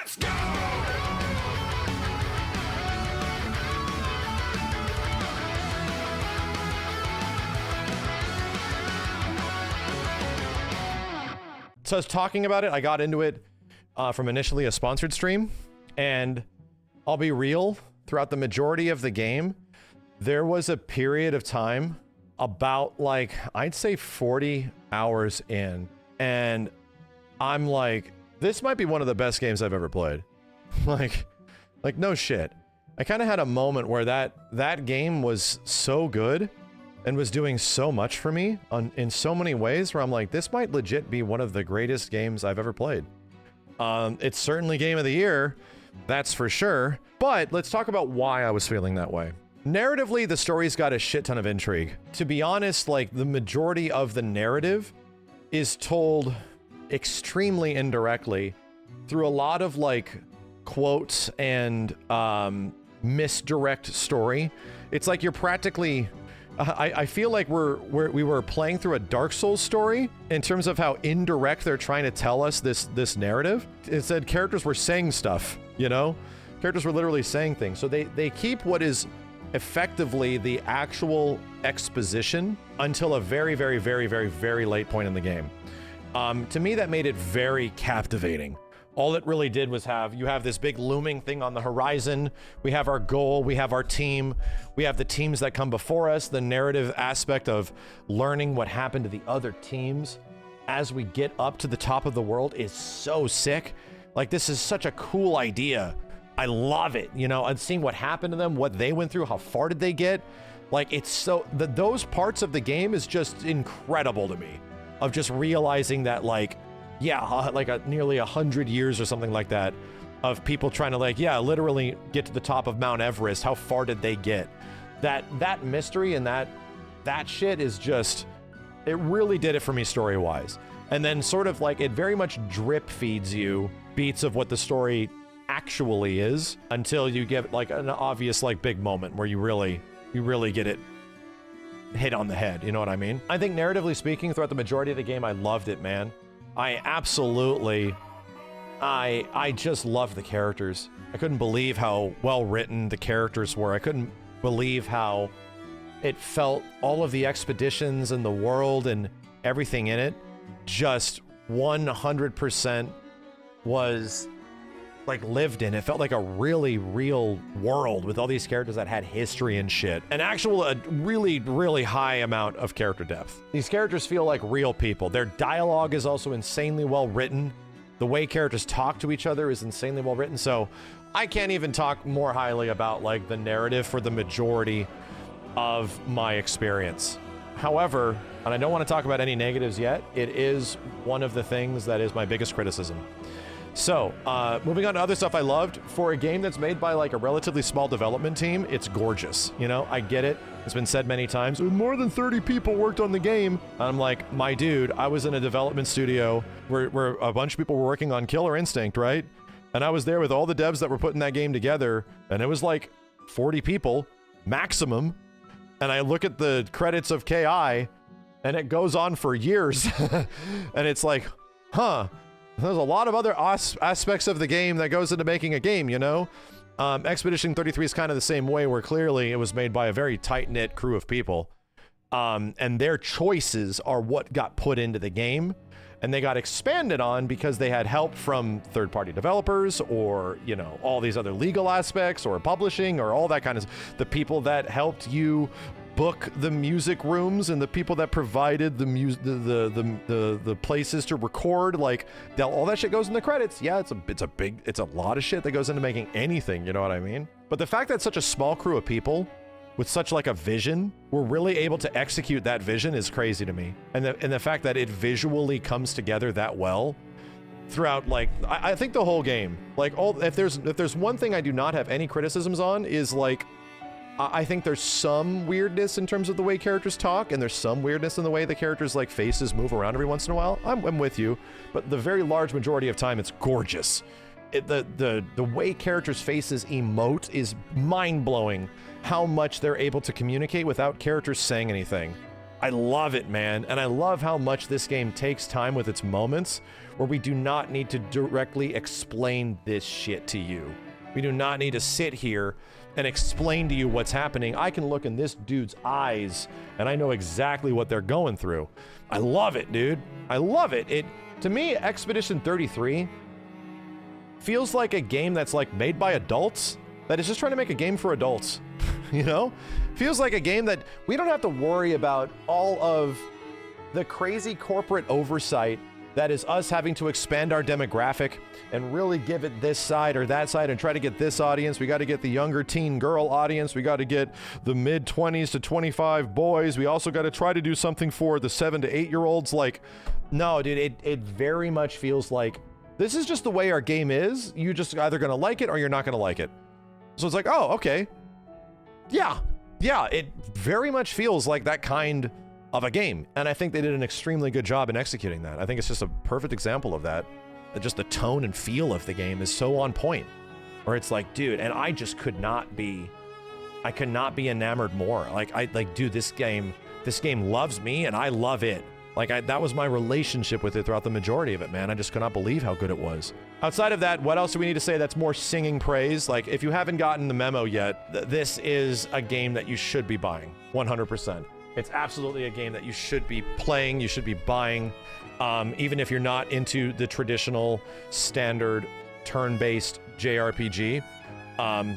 Let's go! So I was talking about it. I got into it from initially a sponsored stream, and I'll be real, throughout the majority of the game, there was a period of time about like, I'd say 40 hours in, and I'm like, this might be one of the best games I've ever played. like no shit. I kind of had a moment where that game was so good and was doing so much for me in so many ways where I'm like, this might legit be one of the greatest games I've ever played. It's certainly game of the year, that's for sure. But let's talk about why I was feeling that way. Narratively, the story's got a shit ton of intrigue. To be honest, like the majority of the narrative is told extremely indirectly through a lot of like quotes and misdirect story. It's like you're practically... I feel like we were playing through a Dark Souls story in terms of how indirect they're trying to tell us this narrative. It said characters were saying stuff, you know? Characters were literally saying things. So they keep what is effectively the actual exposition until a very, very, very, very, very late point in the game. To me, that made it very captivating. All it really did was you have this big looming thing on the horizon. We have our goal, we have our team, we have the teams that come before us, the narrative aspect of learning what happened to the other teams as we get up to the top of the world is so sick. Like, this is such a cool idea. I love it, you know, and seeing what happened to them, what they went through, how far did they get? Like, it's so, those parts of the game is just incredible to me, of just realizing that, like, yeah, like nearly 100 years or something like that of people trying to, like, yeah, literally get to the top of Mount Everest. How far did they get? That mystery and that shit is just, it really did it for me story-wise. And then sort of like, it very much drip feeds you beats of what the story actually is until you get like an obvious like big moment where you really get it hit on the head. You know what I mean? I think narratively speaking, throughout the majority of the game, I loved it, man. I absolutely, I just loved the characters. I couldn't believe how well written the characters were. I couldn't believe how it felt, all of the expeditions and the world and everything in it just 100% was like lived in. It felt like a really real world with all these characters that had history and shit. A really, really high amount of character depth. These characters feel like real people. Their dialogue is also insanely well written. The way characters talk to each other is insanely well written. So I can't even talk more highly about like the narrative for the majority of my experience. However, and I don't want to talk about any negatives yet, it is one of the things that is my biggest criticism. So, moving on to other stuff I loved. For a game that's made by like a relatively small development team, it's gorgeous. You know, I get it. It's been said many times. More than 30 people worked on the game. And I'm like, my dude, I was in a development studio where a bunch of people were working on Killer Instinct, right? And I was there with all the devs that were putting that game together, and it was like 40 people, maximum. And I look at the credits of KI, and it goes on for years. And it's like, huh. There's a lot of other aspects of the game that goes into making a game, you know? Expedition 33 is kind of the same way, where clearly it was made by a very tight-knit crew of people. And their choices are what got put into the game. And they got expanded on because they had help from third-party developers, or, you know, all these other legal aspects, or publishing, or all that kind of... The people that helped you book the music rooms, and the people that provided the places to record, like all that shit goes in the credits. Yeah, it's a lot of shit that goes into making anything, you know what I mean? But the fact that such a small crew of people with such like a vision were really able to execute that vision is crazy to me. And the fact that it visually comes together that well throughout, like, I think the whole game, like, if there's one thing I do not have any criticisms on, is like, I think there's some weirdness in terms of the way characters talk, and there's some weirdness in the way the characters' like faces move around every once in a while. I'm with you, but the very large majority of time, it's gorgeous. The way characters' faces emote is mind-blowing. How much they're able to communicate without characters saying anything. I love it, man. And I love how much this game takes time with its moments where we do not need to directly explain this shit to you. We do not need to sit here and explain to you what's happening. I can look in this dude's eyes and I know exactly what they're going through. I love it, dude. I love it. To me, Expedition 33 feels like a game that's like made by adults, that is just trying to make a game for adults. You know? Feels like a game that we don't have to worry about all of the crazy corporate oversight that is us having to expand our demographic and really give it this side or that side and try to get this audience. We got to get the younger teen girl audience. We got to get the mid 20s to 25 boys. We also got to try to do something for the 7 to 8 year olds. Like, no, dude, it very much feels like this is just the way our game is. You just either going to like it or you're not going to like it. So it's like, oh, okay. Yeah, it very much feels like that kind of a game. And I think they did an extremely good job in executing that. I think it's just a perfect example of that. Just the tone and feel of the game is so on point. Where it's like, dude, and I just could not be enamored more. Dude, this game loves me and I love it. That was my relationship with it throughout the majority of it, man. I just could not believe how good it was. Outside of that, what else do we need to say that's more singing praise? Like, if you haven't gotten the memo yet, this is a game that you should be buying, 100%. It's absolutely a game that you should be playing, you should be buying, even if you're not into the traditional standard turn-based JRPG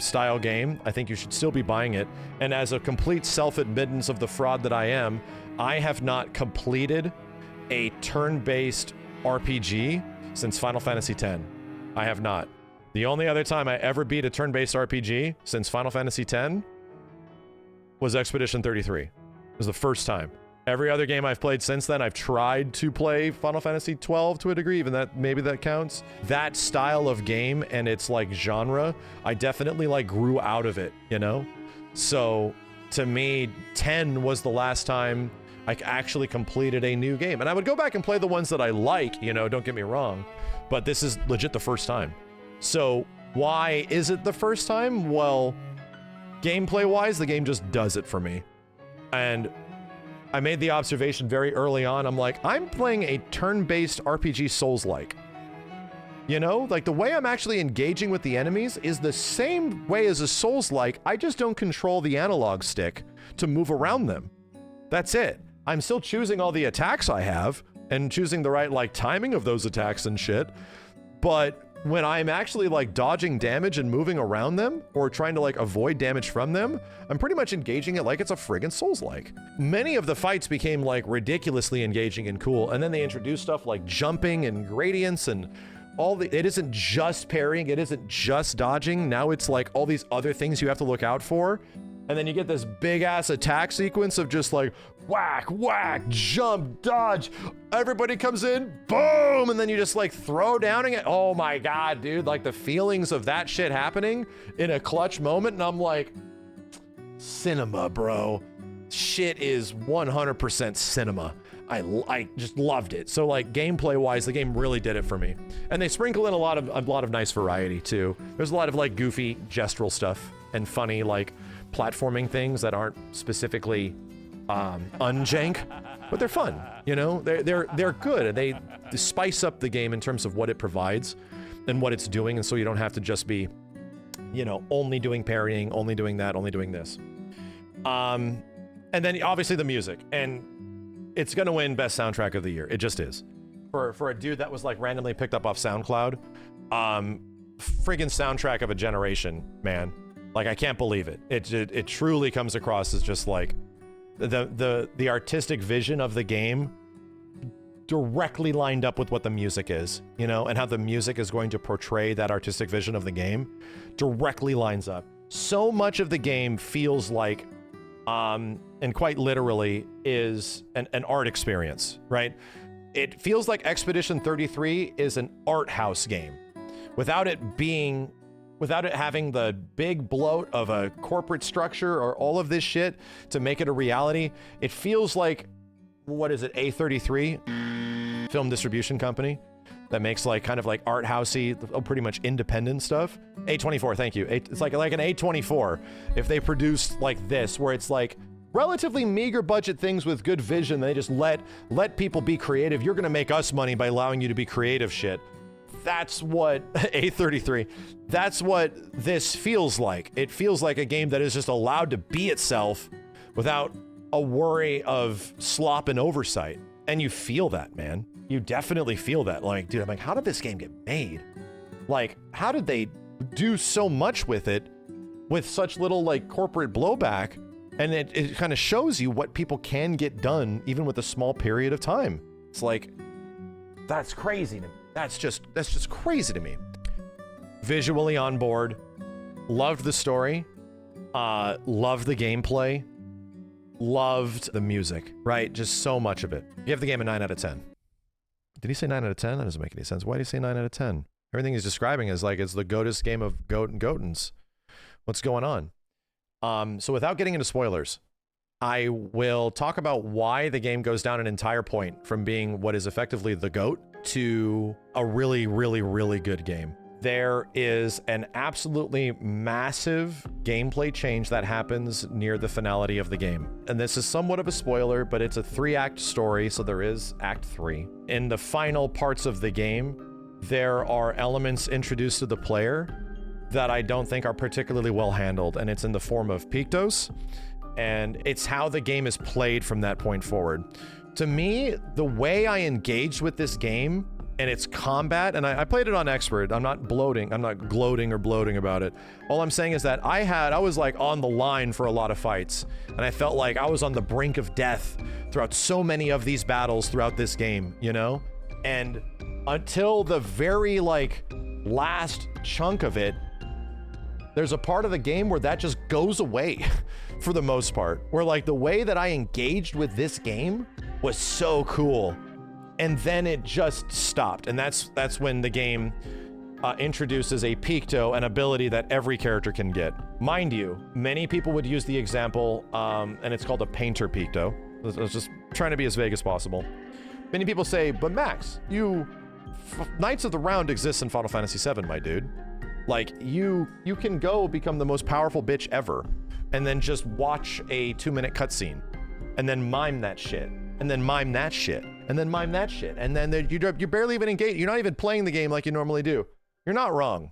style game. I think you should still be buying it. And as a complete self-admittance of the fraud that I am, I have not completed a turn-based RPG since Final Fantasy X. I have not. The only other time I ever beat a turn-based RPG since Final Fantasy X was Expedition 33. It was the first time. Every other game I've played since then, I've tried to play Final Fantasy 12 to a degree, even that, maybe that counts. That style of game and its like genre, I definitely like grew out of it, you know? So to me, 10 was the last time I actually completed a new game. And I would go back and play the ones that I like, you know, don't get me wrong, but this is legit the first time. So why is it the first time? Well, gameplay-wise, the game just does it for me. And I made the observation very early on. I'm like, I'm playing a turn-based RPG Souls-like. You know, like the way I'm actually engaging with the enemies is the same way as a Souls-like. I just don't control the analog stick to move around them. That's it. I'm still choosing all the attacks I have and choosing the right like timing of those attacks and shit. But when I'm actually like dodging damage and moving around them or trying to like avoid damage from them, I'm pretty much engaging it like it's a friggin' Souls-like. Many of the fights became like ridiculously engaging and cool. And then they introduced stuff like jumping and gradients and it isn't just parrying. It isn't just dodging. Now it's like all these other things you have to look out for. And then you get this big ass attack sequence of just like whack, whack, jump, dodge. Everybody comes in, boom. And then you just like throw down and oh my God, dude. Like the feelings of that shit happening in a clutch moment. And I'm like, cinema, bro. Shit is 100% cinema. I just loved it. So like gameplay wise, the game really did it for me. And they sprinkle in a lot of nice variety too. There's a lot of like goofy gestural stuff and funny like platforming things that aren't specifically unjank, but they're fun. You know, they're good and they spice up the game in terms of what it provides and what it's doing. And so you don't have to just be, you know, only doing parrying, only doing that, only doing this. And then obviously the music, and it's gonna win best soundtrack of the year. It just is. For a dude that was like randomly picked up off SoundCloud, friggin' soundtrack of a generation, man. Like I can't believe it. It truly comes across as just like the artistic vision of the game directly lined up with what the music is, you know, and how the music is going to portray that artistic vision of the game directly lines up. So much of the game feels like and quite literally is an art experience, right? It feels like Expedition 33 is an art house game without it having the big bloat of a corporate structure or all of this shit to make it a reality. It feels like, what is it, A33 film distribution company that makes like kind of like art housey, pretty much independent stuff. A24, thank you. It's like an A24 if they produced like this, where it's like relatively meager budget things with good vision. They just let people be creative. You're going to make us money by allowing you to be creative shit. That's what A33, that's what this feels like. It feels like a game that is just allowed to be itself without a worry of slop and oversight. And you feel that, man. You definitely feel that. Like, dude, I'm like, how did this game get made? Like, how did they do so much with it with such little like corporate blowback? And it kind of shows you what people can get done even with a small period of time. It's like, that's crazy to me. That's just crazy to me. Visually on board, loved the story, loved the gameplay, loved the music, right? Just so much of it. You have the game a 9 out of 10. Did he say 9 out of 10? That doesn't make any sense. Why did he say 9 out of 10? Everything he's describing is like it's the GOTY's game of goat and goatins. What's going on? So without getting into spoilers, I will talk about why the game goes down an entire point from being what is effectively the GOAT to a really, really, really good game. There is an absolutely massive gameplay change that happens near the finality of the game. And this is somewhat of a spoiler, but it's a 3-act story, so there is Act 3. In the final parts of the game, there are elements introduced to the player that I don't think are particularly well handled, and it's in the form of pictos, and it's how the game is played from that point forward. To me, the way I engaged with this game and its combat, and I played it on expert. I'm not gloating or bloating about it. All I'm saying is that I was like on the line for a lot of fights, and I felt like I was on the brink of death throughout so many of these battles throughout this game, you know? And until the very like last chunk of it, there's a part of the game where that just goes away for the most part, where like the way that I engaged with this game was so cool, and then it just stopped. And that's when the game introduces a picto, an ability that every character can get. Mind you, many people would use the example, and it's called a painter picto. I was just trying to be as vague as possible. Many people say, but Max, Knights of the Round exists in Final Fantasy VII, my dude. Like, you can go become the most powerful bitch ever, and then just watch a 2-minute cutscene, and then mime that shit, and then mime that shit, and then mime that shit, and then you're barely even engaged. You're not even playing the game like you normally do. You're not wrong.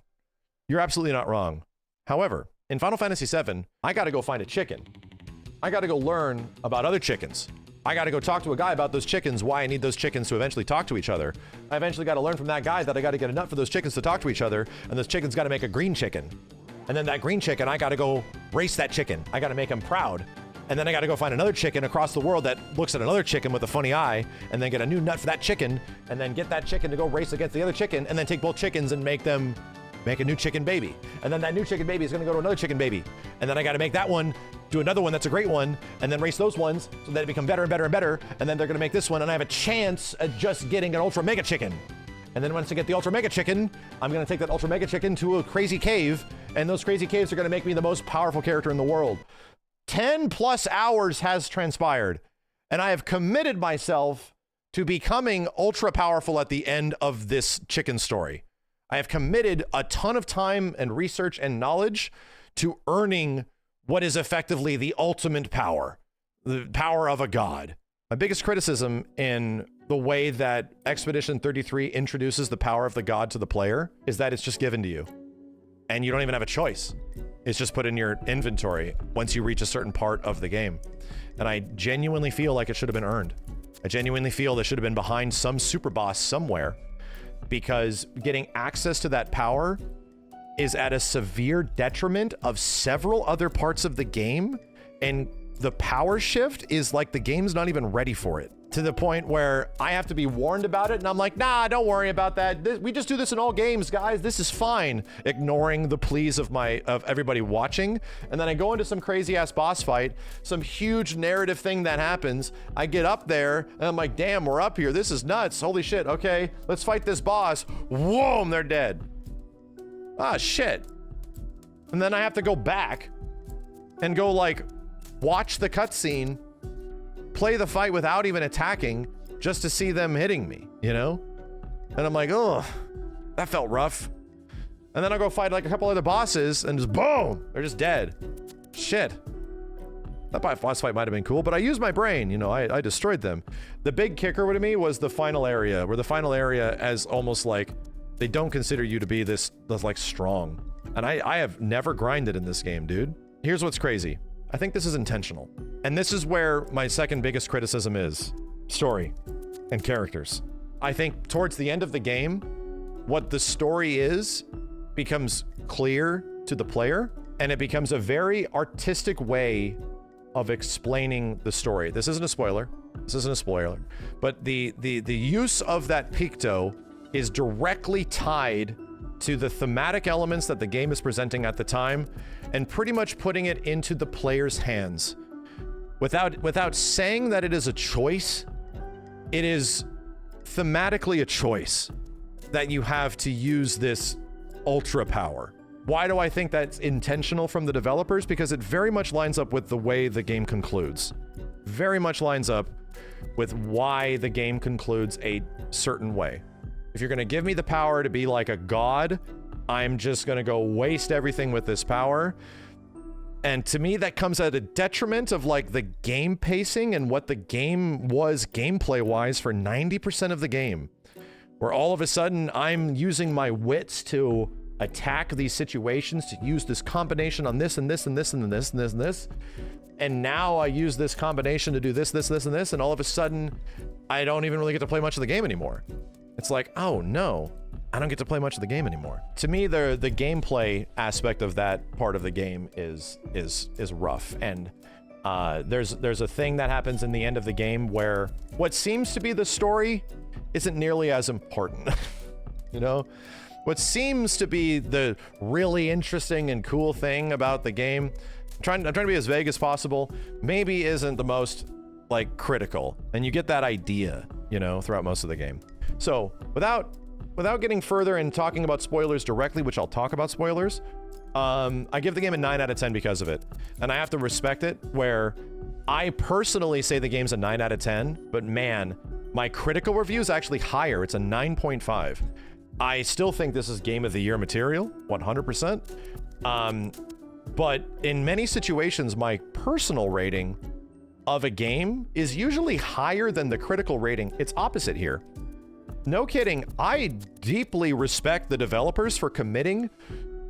You're absolutely not wrong. However, in Final Fantasy VII, I gotta go find a chicken. I gotta go learn about other chickens. I gotta go talk to a guy about those chickens, why I need those chickens to eventually talk to each other. I eventually gotta learn from that guy that I gotta get a nut for those chickens to talk to each other, and those chickens gotta make a green chicken. And then that green chicken, I gotta go race that chicken. I gotta make him proud. And then I gotta go find another chicken across the world that looks at another chicken with a funny eye, and then get a new nut for that chicken, and then get that chicken to go race against the other chicken, and then take both chickens and make a new chicken baby. And then that new chicken baby is gonna go to another chicken baby. And then I gotta make that one do another one that's a great one, and then race those ones so that they become better and better and better. And then they're gonna make this one, and I have a chance at just getting an ultra mega chicken. And then once I get the ultra mega chicken, I'm gonna take that ultra mega chicken to a crazy cave, and those crazy caves are gonna make me the most powerful character in the world. 10+ hours has transpired, and I have committed myself to becoming ultra powerful at the end of this chicken story. I have committed a ton of time and research and knowledge to earning what is effectively the ultimate power, the power of a god. My biggest criticism in the way that Expedition 33 introduces the power of the god to the player is that it's just given to you, and you don't even have a choice. It's just put in your inventory once you reach a certain part of the game. And I genuinely feel like it should have been earned. I genuinely feel this should have been behind some super boss somewhere, because getting access to that power is at a severe detriment of several other parts of the game, and the power shift is like the game's not even ready for it, to the point where I have to be warned about it, and I'm like, nah, don't worry about that. We just do this in all games, guys. This is fine. Ignoring the pleas of everybody watching. And then I go into some crazy ass boss fight, some huge narrative thing that happens. I get up there and I'm like, damn, we're up here. This is nuts. Holy shit. Okay, let's fight this boss. Whoa, they're dead. Ah, shit. And then I have to go back and go like watch the cutscene, play the fight without even attacking, just to see them hitting me, you know? And I'm like, oh, that felt rough. And then I'll go fight like a couple other bosses, and just boom, they're just dead. Shit. That boss fight might have been cool, but I used my brain, you know, I destroyed them. The big kicker to me was the final area, where the final area as almost like they don't consider you to be this like strong. And I have never grinded in this game, dude. Here's what's crazy. I think this is intentional. And this is where my second biggest criticism is. Story and characters. I think towards the end of the game, what the story is becomes clear to the player, and it becomes a very artistic way of explaining the story. This isn't a spoiler. This isn't a spoiler. But the use of that picto is directly tied to the thematic elements that the game is presenting at the time, and pretty much putting it into the player's hands. Without saying that it is a choice, it is thematically a choice that you have to use this ultra power. Why do I think that's intentional from the developers? Because it very much lines up with the way the game concludes. Very much lines up with why the game concludes a certain way. If you're gonna give me the power to be like a god, I'm just gonna go waste everything with this power. And to me, that comes at a detriment of like the game pacing and what the game was gameplay-wise for 90% of the game. Where all of a sudden, I'm using my wits to attack these situations, to use this combination on this and this and this and this and this and this. And now I use this combination to do this, this, this, and this, and all of a sudden, I don't even really get to play much of the game anymore. It's like, oh no, I don't get to play much of the game anymore. To me, the gameplay aspect of that part of the game is rough. And there's a thing that happens in the end of the game where what seems to be the story isn't nearly as important. You know? What seems to be the really interesting and cool thing about the game, I'm trying to be as vague as possible, maybe isn't the most like critical. And you get that idea, you know, throughout most of the game. So without getting further and talking about spoilers directly, which I'll talk about spoilers, I give the game a 9 out of 10 because of it. And I have to respect it, where I personally say the game's a 9 out of 10, but man, my critical review is actually higher. It's a 9.5. I still think this is Game of the Year material, 100%. But in many situations, my personal rating of a game is usually higher than the critical rating. It's opposite here. No kidding, I deeply respect the developers for committing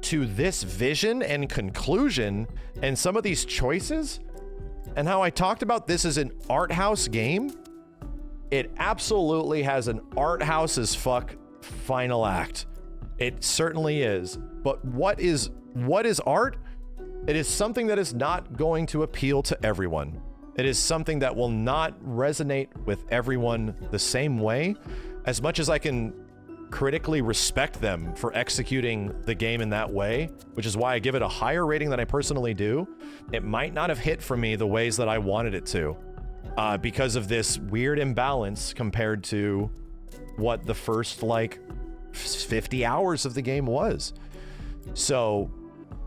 to this vision and conclusion and some of these choices, and how I talked about this as an art house game. It absolutely has an art house as fuck final act. It certainly is. But what is art? It is something that is not going to appeal to everyone. It is something that will not resonate with everyone the same way. As much as I can critically respect them for executing the game in that way, which is why I give it a higher rating than I personally do, it might not have hit for me the ways that I wanted it to, because of this weird imbalance compared to what the first like 50 hours of the game was. So,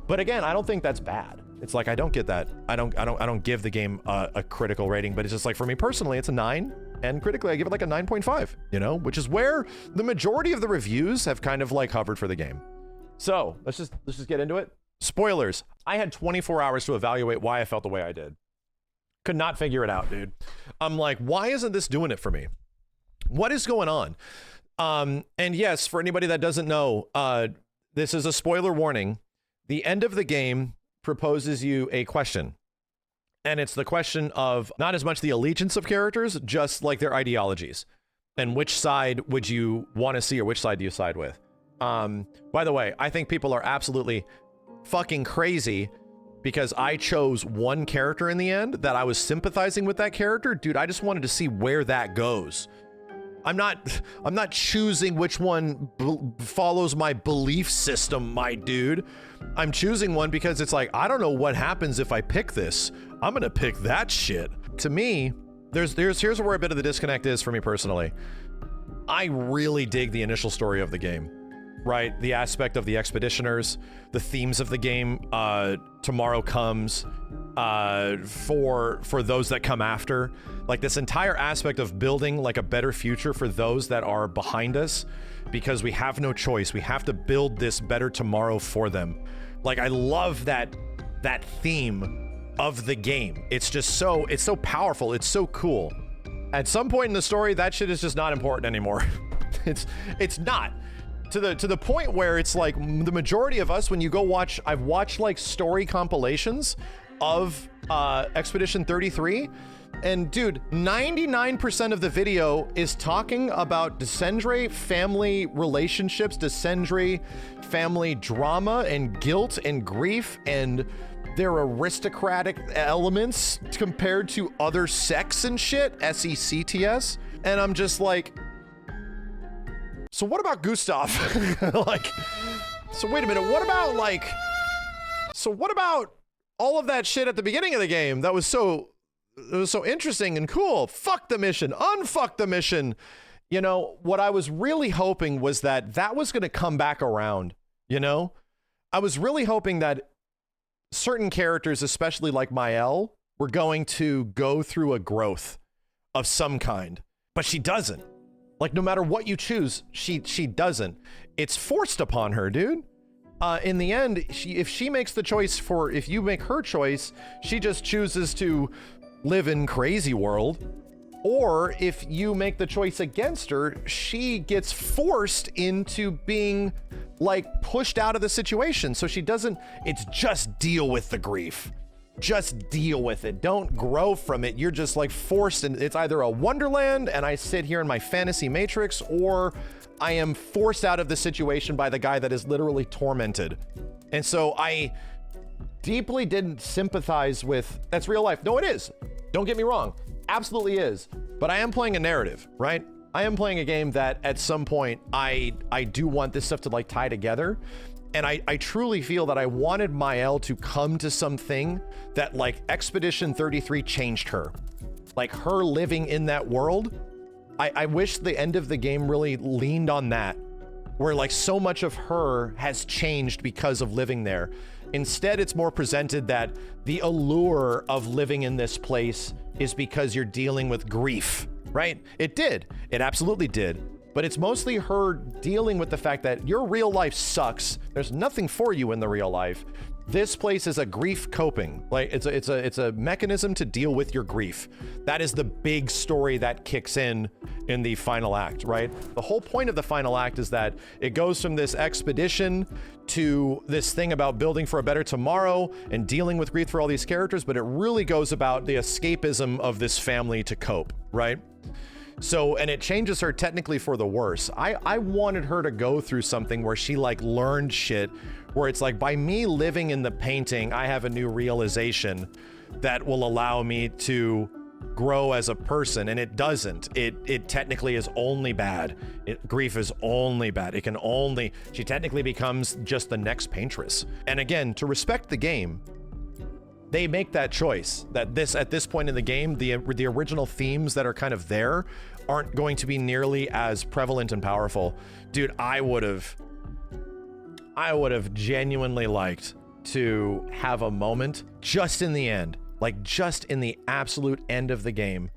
but again, I don't think that's bad. It's like, I don't get that. I don't give the game a critical rating, but it's just like, for me personally, it's a 9. And critically, I give it like a 9.5, you know, which is where the majority of the reviews have kind of like hovered for the game. So let's just get into it. Spoilers. I had 24 hours to evaluate why I felt the way I did. Could not figure it out, dude. I'm like, why isn't this doing it for me? What is going on? And yes, for anybody that doesn't know, this is a spoiler warning. The end of the game proposes you a question. And it's the question of not as much the allegiance of characters, just like their ideologies. And which side would you want to see, or which side do you side with? By the way, I think people are absolutely fucking crazy because I chose one character in the end that I was sympathizing with that character. Dude, I just wanted to see where that goes. I'm not choosing which one follows my belief system, my dude. I'm choosing one because it's like, I don't know what happens if I pick this. I'm gonna pick that shit. To me, here's where a bit of the disconnect is for me personally. I really dig the initial story of the game, right? The aspect of the expeditioners, the themes of the game, tomorrow comes, for those that come after. Like this entire aspect of building like a better future for those that are behind us, because we have no choice. We have to build this better tomorrow for them. Like, I love that theme of the game. It's so powerful. It's so cool. At some point in the story, that shit is just not important anymore. It's not. To the point where it's like the majority of us, when you go watch, I've watched like story compilations of Expedition 33, and dude, 99% of the video is talking about Descendre family relationships, Descendre family drama and guilt and grief and their aristocratic elements compared to other sects and shit, SECTS. And I'm just like, so what about Gustav? Like, so wait a minute, what about all of that shit at the beginning of the game that was so interesting and cool? Fuck the mission, unfuck the mission. You know, what I was really hoping was that was going to come back around, you know? I was really hoping that certain characters, especially like Mael, were going to go through a growth of some kind, but she doesn't. Like, no matter what you choose, she doesn't. It's forced upon her, dude. In the end, if you make her choice, she just chooses to live in crazy world. Or if you make the choice against her, she gets forced into being like pushed out of the situation. So it's just deal with the grief. Just deal with it. Don't grow from it. You're just like forced, and it's either a wonderland and I sit here in my fantasy matrix, or I am forced out of the situation by the guy that is literally tormented. And so I deeply didn't sympathize with, that's real life. No, it is. Don't get me wrong. Absolutely is. But I am playing a narrative, right? I am playing a game that at some point I do want this stuff to like tie together. And I truly feel that I wanted Mael to come to something that like Expedition 33 changed her. Like her living in that world. I wish the end of the game really leaned on that, where like so much of her has changed because of living there. Instead, it's more presented that the allure of living in this place is because you're dealing with grief, right? It did. It absolutely did. But it's mostly her dealing with the fact that your real life sucks. There's nothing for you in the real life. This place is a grief coping. Like it's a mechanism to deal with your grief. That is the big story that kicks in the final act, right? The whole point of the final act is that it goes from this expedition to this thing about building for a better tomorrow and dealing with grief for all these characters, but it really goes about the escapism of this family to cope, right? So, and it changes her technically for the worse. I wanted her to go through something where she like learned shit, where it's like, by me living in the painting, I have a new realization that will allow me to grow as a person. And it doesn't. It technically is only bad. Grief is only bad. She technically becomes just the next paintress. And again, to respect the game, they make that choice that at this point in the game, the original themes that are kind of there aren't going to be nearly as prevalent and powerful. Dude, I would have genuinely liked to have a moment just in the end, like just in the absolute end of the game,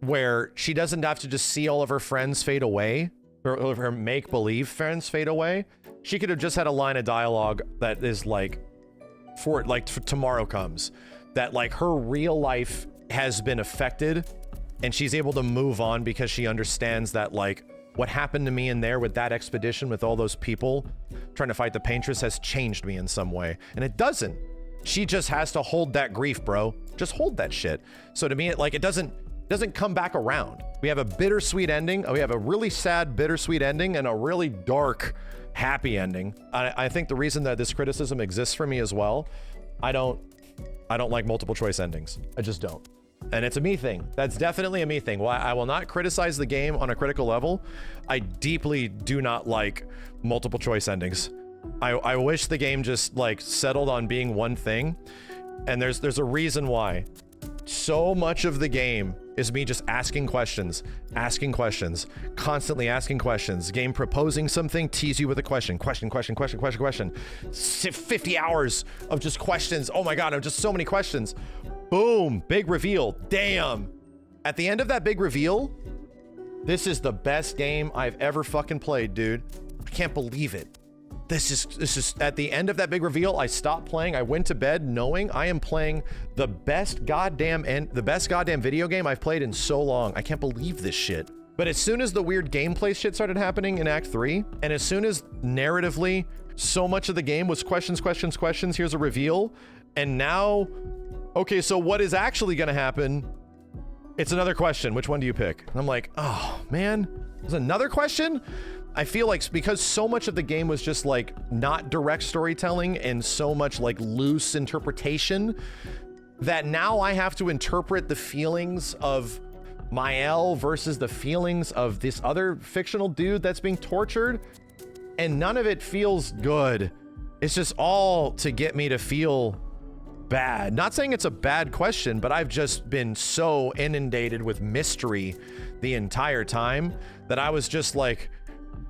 where she doesn't have to just see all of her friends fade away, or her make-believe friends fade away. She could have just had a line of dialogue that is like, for tomorrow comes, that like her real life has been affected and she's able to move on because she understands that like what happened to me in there with that expedition with all those people trying to fight the paintress has changed me in some way. And it doesn't. She just has to hold that grief, bro. Just hold that shit. So to me, it doesn't come back around. We have a bittersweet ending. We have a really sad bittersweet ending and a really dark happy ending. I think the reason that this criticism exists for me as well, I don't like multiple choice endings. I just don't. And it's a me thing. That's definitely a me thing. While I will not criticize the game on a critical level, I deeply do not like multiple choice endings. I wish the game just like settled on being one thing. And there's a reason why. So much of the game is me just asking questions, constantly asking questions. Game proposing something, tease you with a question. 50 hours of just questions. Oh my God, just so many questions. Boom, big reveal. Damn. At the end of that big reveal, this is the best game I've ever fucking played, dude. I can't believe it. this is at the end of that big reveal. I stopped playing. I went to bed knowing I am playing the best goddamn video game I've played in so long. I can't believe this shit. But as soon as the weird gameplay shit started happening in Act 3, and as soon as narratively so much of the game was questions, here's a reveal, and now, okay, so what is actually gonna happen? It's another question. Which one do you pick? And I'm like, oh man, there's another question? I feel like because so much of the game was just like not direct storytelling and so much like loose interpretation that now I have to interpret the feelings of Mael versus the feelings of this other fictional dude that's being tortured, and none of it feels good. It's just all to get me to feel bad. Not saying it's a bad question, but I've just been so inundated with mystery the entire time that I was just like,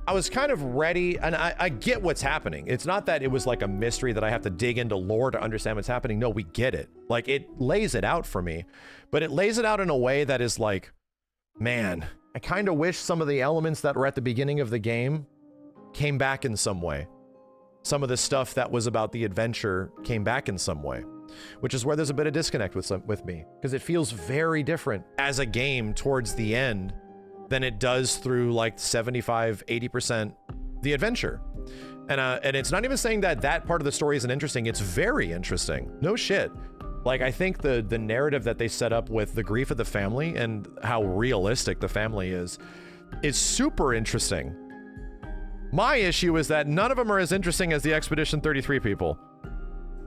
I was kind of ready, and I get what's happening. It's not that it was like a mystery that I have to dig into lore to understand what's happening. No, we get it. Like, it lays it out for me, but it lays it out in a way that is like, man, I kind of wish some of the elements that were at the beginning of the game came back in some way. Some of the stuff that was about the adventure came back in some way, which is where there's a bit of disconnect with me, because it feels very different as a game towards the end than it does through like 75, 80% the adventure. And it's not even saying that that part of the story isn't interesting. It's very interesting. No shit. Like, I think the narrative that they set up with the grief of the family and how realistic the family is super interesting. My issue is that none of them are as interesting as the Expedition 33 people.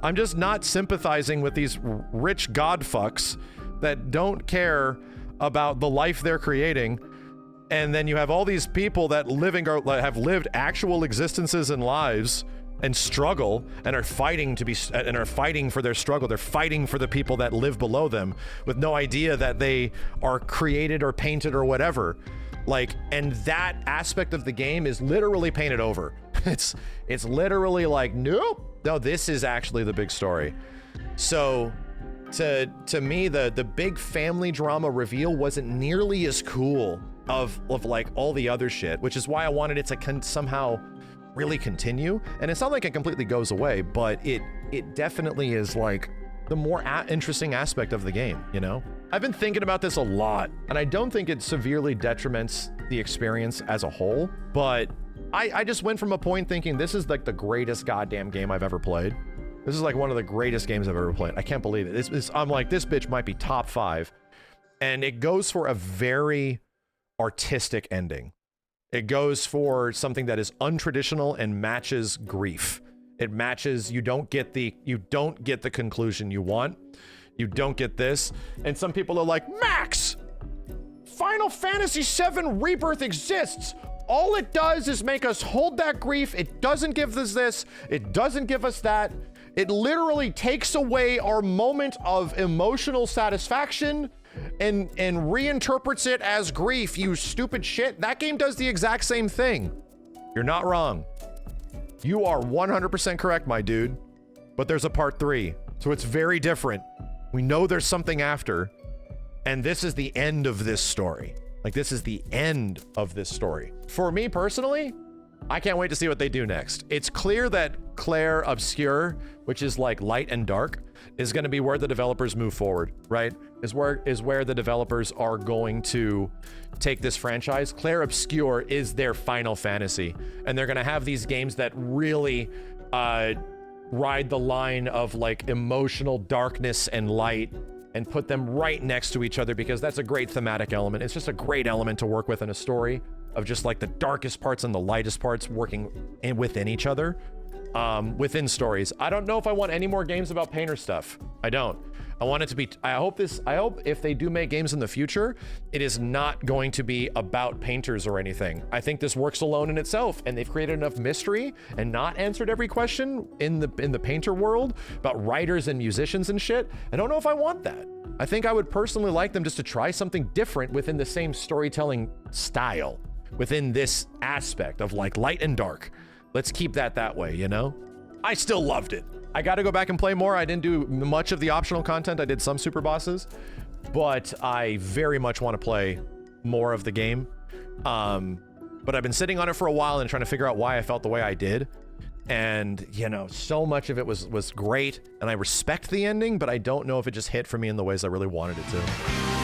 I'm just not sympathizing with these rich godfucks that don't care about the life they're creating. And then you have all these people that have lived actual existences and lives and struggle and are fighting for their struggle. They're fighting for the people that live below them with no idea that they are created or painted or whatever. Like, and that aspect of the game is literally painted over. It's literally like, nope, no, this is actually the big story. So to me, the big family drama reveal wasn't nearly as cool of like all the other shit, which is why I wanted it to somehow really continue. And it's not like it completely goes away, but it definitely is like the more interesting aspect of the game, you know? I've been thinking about this a lot, and I don't think it severely detriments the experience as a whole, but I just went from a point thinking this is like the greatest goddamn game I've ever played. This is like one of the greatest games I've ever played. I can't believe it. I'm like, this bitch might be top 5. And it goes for a very artistic ending. It goes for something that is untraditional and matches grief. It matches, you don't get the conclusion you want. You don't get this. And some people are like, Max, Final Fantasy VII Rebirth exists. All it does is make us hold that grief. It doesn't give us this. It doesn't give us that. It literally takes away our moment of emotional satisfaction and reinterprets it as grief, you stupid shit. That game does the exact same thing. You're not wrong. You are 100% correct, my dude. But there's a part 3, so it's very different. We know there's something after, and this is the end of this story. Like, this is the end of this story. For me personally, I can't wait to see what they do next. It's clear that Claire Obscure, which is like light and dark, is going to be where the developers move forward, right? Is where the developers are going to take this franchise. Claire Obscure is their Final Fantasy, and they're going to have these games that really ride the line of like emotional darkness and light and put them right next to each other, because that's a great thematic element. It's just a great element to work with in a story, of just like the darkest parts and the lightest parts working within each other, within stories. I don't know if I want any more games about painter stuff. I don't. I want it to be, I hope if they do make games in the future, it is not going to be about painters or anything. I think this works alone in itself, and they've created enough mystery and not answered every question in the painter world about writers and musicians and shit. I don't know if I want that. I think I would personally like them just to try something different within the same storytelling style, within this aspect of like light and dark. Let's keep that way, you know? I still loved it. I got to go back and play more. I didn't do much of the optional content. I did some super bosses, but I very much want to play more of the game. But I've been sitting on it for a while and trying to figure out why I felt the way I did. And, you know, so much of it was great, and I respect the ending, but I don't know if it just hit for me in the ways I really wanted it to.